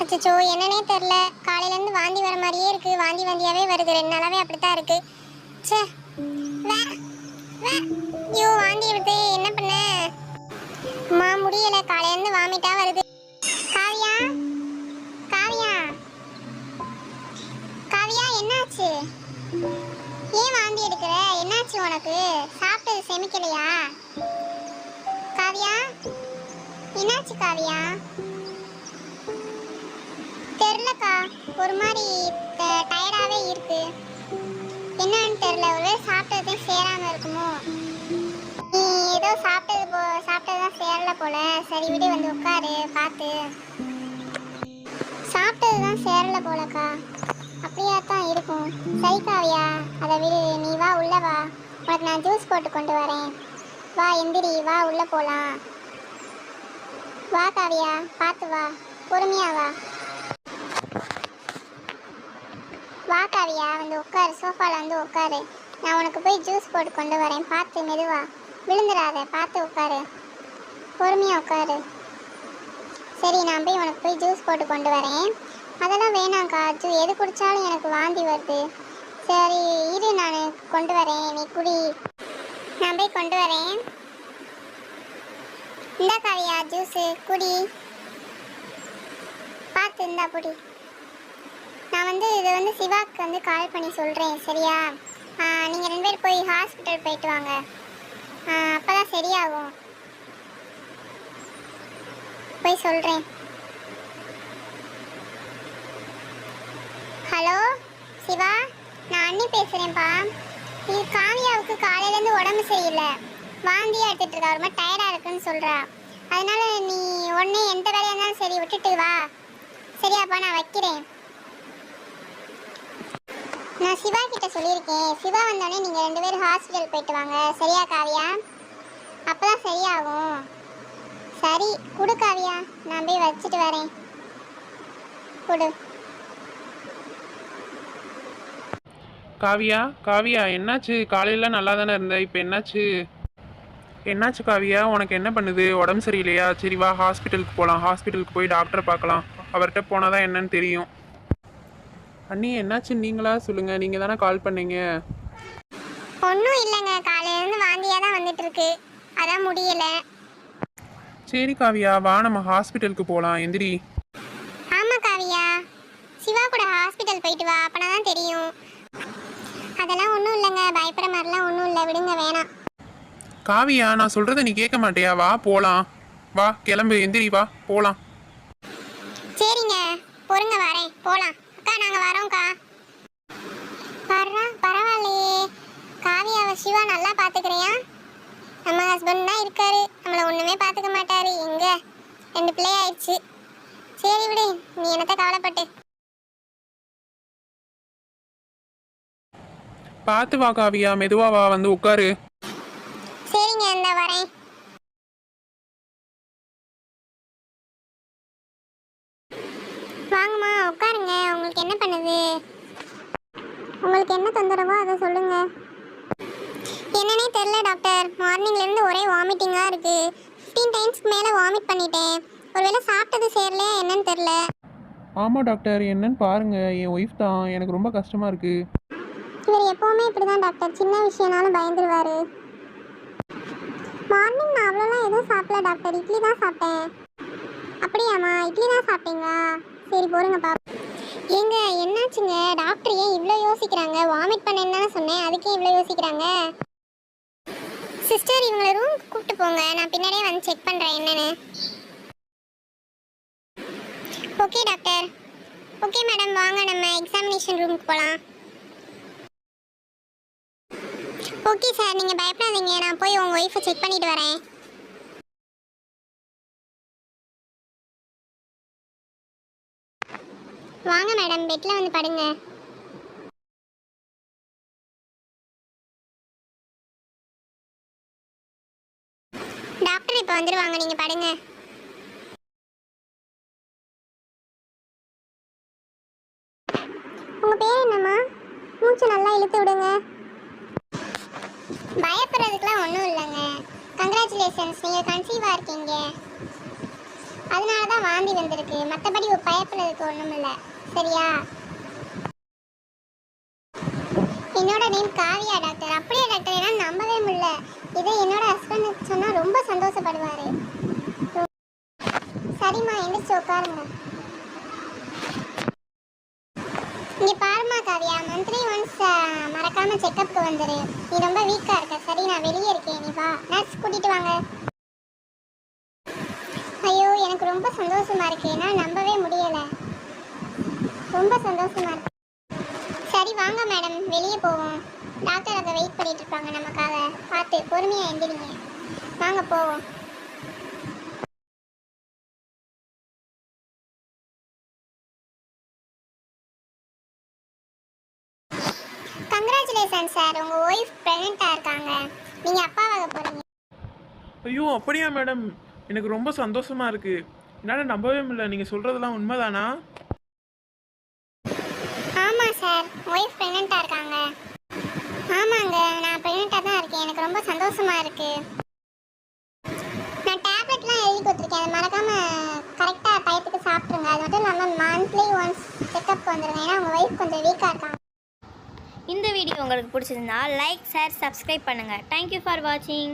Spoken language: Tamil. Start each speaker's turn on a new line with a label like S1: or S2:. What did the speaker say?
S1: அச்சோ என்னன்னே தெரில. காலையிலேருந்து வாந்தி வர மாதிரியே இருக்கு. வாந்தி வாந்தியாவே வருது. 2 நாளாவே அப்படித்தான் இருக்கு. ச்சே வே வே ஐயோ வாந்தி வருது. என்ன பண்ண அம்மா முடியல. காலையிலேருந்து வாமிட்டா வருது. காவியா காவியா காவியா என்னாச்சு? ஏன் வாந்தி எடுக்கிற? என்னாச்சு உனக்கு? சாப்பிட்டது செமிக்கலையா? காவியா என்னாச்சு காவியா? தெரியலக்கா, ஒரு மாதிரி டயர்டாகவே இருக்கு. என்னன்னு தெரியல. ஒருவேளை சாப்பிட்டது சேராம இருக்குமோ? நீ ஏதோ சாப்பிட்டதுதான் சேரல போல. சரி விடு, வந்து உட்காரு. பார்த்து சாப்பிட்டதுதான் சேரல போலக்கா. அப்படியா தான் இருக்கும். சரி காவியா, அதை விடு. நீ வா, உள்ள வா. உனக்கு நான் ஜூஸ் போட்டு கொண்டு வரேன். வா எந்திரி, வா உள்ள போலாம். வா காவியா, பார்த்து வா, பொறுமையா வா. வா காவியா, வந்து உட்காரு. சோஃபால வந்து உட்காரு. நான் உனக்கு போய் ஜூஸ் போட்டு கொண்டு வரேன். பார்த்து மெதுவா, விழுந்துடாத. பார்த்து உட்காரு, பொறுமையா உட்காரு. சரி, நான் போய் ஜூஸ் போட்டு கொண்டு வரேன். அதெல்லாம் வேணாம்க்கா. எது குடித்தாலும் எனக்கு வாந்தி வருது. சரி இரு, நான் கொண்டு வரேன். நீ குடி. நான் போய் கொண்டு வரேன். இந்தா காவியா, ஜூஸு குடி. பார்த்து இந்தா குடி. நான் இதை சிவாக்கு கால் பண்ணி சொல்கிறேன். சரியா? நீங்கள் 2 பேர் போய் ஹாஸ்பிட்டல் போயிட்டு வாங்க. அப்போ தான் சரியாகும். போய் சொல்கிறேன். ஹலோ சிவா, நான் அண்ணி பேசுகிறேன்ப்பா. இது காவியாவுக்கு காலையிலேருந்து உடம்பு சரியில்லை. வாந்தியாக எடுத்துகிட்டு இருக்கா. ஒரு மாதிரி டயர்டாக இருக்குன்னு சொல்கிறா. அதனால் நீ உடனே எந்த வேலையாக இருந்தாலும் சரி விட்டுட்டு வா. சரியாப்பா, நான் வைக்கிறேன். நான் சிவா கிட்ட சொல்லியிருக்கேன். சிவா வந்தோடனே நீங்கள் 2 பேரும் ஹாஸ்பிட்டல் போயிட்டு வாங்க. சரியா காவியா? அப்போ தான் சரியாகும். சரி கொடு காவியா, நான் போய் வச்சுட்டு வரேன். கொடு.
S2: காவியா, காவியா என்னாச்சு? காலையில நல்லா தானே இருந்த, இப்போ என்னாச்சு? என்னாச்சு காவியா, உனக்கு என்ன பண்ணுது? உடம்பு சரியில்லையா? சரி வா, ஹாஸ்பிட்டலுக்கு போகலாம். ஹாஸ்பிட்டலுக்கு போய் டாக்டரை பார்க்கலாம். அவர்கிட்ட போனால் தான் என்னன்னு தெரியும். அண்ணி என்னாச்சு நீங்களா சொல்லுங்கள், நீங்கள் தானே கால் பண்ணீங்க.
S1: ஒன்றும் இல்லைங்க, காலையிலேருந்து வாந்தியாக தான் வந்துட்டு இருக்கு. அதான் முடியல.
S2: சரி காவியா, வா நம்ம ஹாஸ்பிட்டலுக்கு போகலாம். எந்திரி.
S1: ஆமாம் காவியா, சிவா கூட ஹாஸ்பிட்டல் போயிட்டு வா, அப்பனா தான் தெரியும். அதெல்லாம் ஒன்றும் இல்லைங்க, பயப்படுற மாதிரிலாம் ஒன்றும் இல்லை. விடுங்க, வேணாம்.
S2: காவியா, நான் சொல்கிறத நீ கேட்க மாட்டியா? வா போகலாம். வா கிளம்பு, எந்திரி, வா போகலாம்.
S1: சரிங்க, பொறுங்க வரேன், போகலாம். அக்கா நாங்கள் வரோம்க்கா. பரவாயில்லையே, காவியாவை சிவா நல்லா பார்த்துக்கிறியா? நம்ம ஹஸ்பண்ட் தான் இருக்காரு, நம்மளை ஒன்றுமே பார்த்துக்க மாட்டாரு. எங்க 2 பிள்ளை ஆயிடுச்சு. சரி விடு, நீ என்னத்தை கவலைப்பட்டு.
S2: பார்த்து வா காவியா, மெதுவா வா, வந்து உட்காரு.
S1: சரிங்க, இந்த வரேன். வாங்கம்மா உட்காருங்க. உங்களுக்கு என்ன பண்ணுது? உங்களுக்கு என்ன தொந்தரவோ அதை சொல்லுங்க. என்னன்னே தெரியல டாக்டர். மார்னிங்லேருந்து ஒரே வாமிட்டிங்காக இருக்குது. 15 டைம்ஸ்க்கு மேலே வாமிட் பண்ணிட்டேன். ஒருவேளை சாப்பிட்டது சேரலையா என்னன்னு தெரில.
S2: ஆமாம் டாக்டர், என்னன்னு பாருங்க. என் ஒய்ஃப் தான், எனக்கு ரொம்ப கஷ்டமாக இருக்குது.
S1: இவர் எப்போவுமே இப்படி தான் டாக்டர், சின்ன விஷயம்னாலும் பயந்துருவார். மார்னிங் நான் அவ்வளோலாம் எதுவும் சாப்பிடல டாக்டர், இட்லி தான் சாப்பிட்டேன். அப்படியாம்மா, இட்லி தான் சாப்பிட்டீங்களா? சரி போருங்க பாப்பா. ஏங்க என்னாச்சுங்க? டாக்டர் ஏன் இவ்வளோ யோசிக்கிறாங்க? வாமிட் பண்ணேன்னு தானே சொன்னேன், அதுக்கே இவ்வளோ யோசிக்கிறாங்க? சிஸ்டர், இவங்களை ரூம் கூப்பிட்டு போங்க, நான் பின்னாடியே வந்து செக் பண்ணுறேன் என்னன்னு. Okay doctor. ஓகே மேடம், வாங்க நம்ம எக்ஸாமினேஷன் ரூமுக்கு போகலாம். ஓகே சார், நீங்கள் பயப்படாதீங்க, நான் போய் உங்கள் ஒய்ஃபை செக் பண்ணிட்டு வரேன். வாங்க மேடம், பெட்டில் வந்து படுங்க. டாக்டர் இப்போ வந்துடுவாங்க, நீங்கள் படுங்க. உங்கள் பேர் என்னம்மா? மூச்சு நல்லா இழுத்து விடுங்க. பயப்படுறதுக்குலாம் ஒன்றும் இல்லைங்க. கங்க்ராச்சுலேஷன்ஸ், நீங்கள் கன்சீவாக இருக்கீங்க. அதனால தான் வாந்தி வந்திருக்கு. மற்றபடி பயப்படுறதுக்கு ஒன்றும் இல்லை. சரியா? என்னோட நேம் காவியா டாக்டர். அப்படியே டாக்டர், என்னால் நம்பவே முடியல. இதை என்னோட ஹஸ்பண்டுக்கு சொன்னால் ரொம்ப சந்தோஷப்படுவார். சரிம்மா, எந்திரிச்சு உட்காருங்க. இங்கே பாருமா காவியா, மந்த்லி ஒன்ஸ் மறக்காம செக்கப்புக்கு வந்துடு. நீ ரொம்ப வீக்காக இருக்க. சரி, நான் வெளியே இருக்கேன், நீ வா. நர்ஸ் கூட்டிட்டு வாங்க. ஐயோ, எனக்கு ரொம்ப சந்தோஷமா இருக்கு. என்னால் நம்பவே முடியலை. ரொம்ப சந்தோஷமா இருக்கு. சரி வாங்க மேடம், வெளியே போவோம். டாக்டர் அதை வெயிட் பண்ணிட்டு இருப்பாங்க நமக்காக. பார்த்து பொறுமையாக எந்திரிங்க. வாங்க போவோம். கங்க்ராச்சுலேஷன் சார், உங்கள் ஒய்ஃப் ப்ரெக்னெண்ட்டாக இருக்காங்க. நீங்கள் அப்பாவாக போகிறீங்க.
S2: ஐயோ அப்படியா மேடம், எனக்கு ரொம்ப சந்தோஷமா இருக்கு. என்னால் நம்பவே முடியல. நீங்கள் சொல்கிறதெல்லாம் உண்மைதானா?
S1: ஆமாம் சார், ஒய்ஃப் ப்ரெக்னெண்ட்டாக இருக்காங்க. ஆமாங்க, நான் ப்ரெக்னெண்ட்டாக தான் இருக்கேன். எனக்கு ரொம்ப சந்தோஷமாக இருக்குது. நான் டேப்லெட்லாம் எழுதி கொடுத்துருக்கேன். அதை மறக்காமல் கரெக்டாக டயத்துக்கு சாப்பிட்ருங்க. அது மட்டும் இல்லாமல் மந்த்லி ஒன்ஸ் செக்கப் வந்துடுங்க. ஏன்னா உங்கள் ஒய்ஃப் கொஞ்சம் வீக்காக இருக்காங்க.
S3: இந்த வீடியோ உங்களுக்கு பிடிச்சிருந்தா லைக், ஷேர், சப்ஸ்கிரைப் பண்ணுங்கள். தேங்க்யூ ஃபார் வாட்சிங்.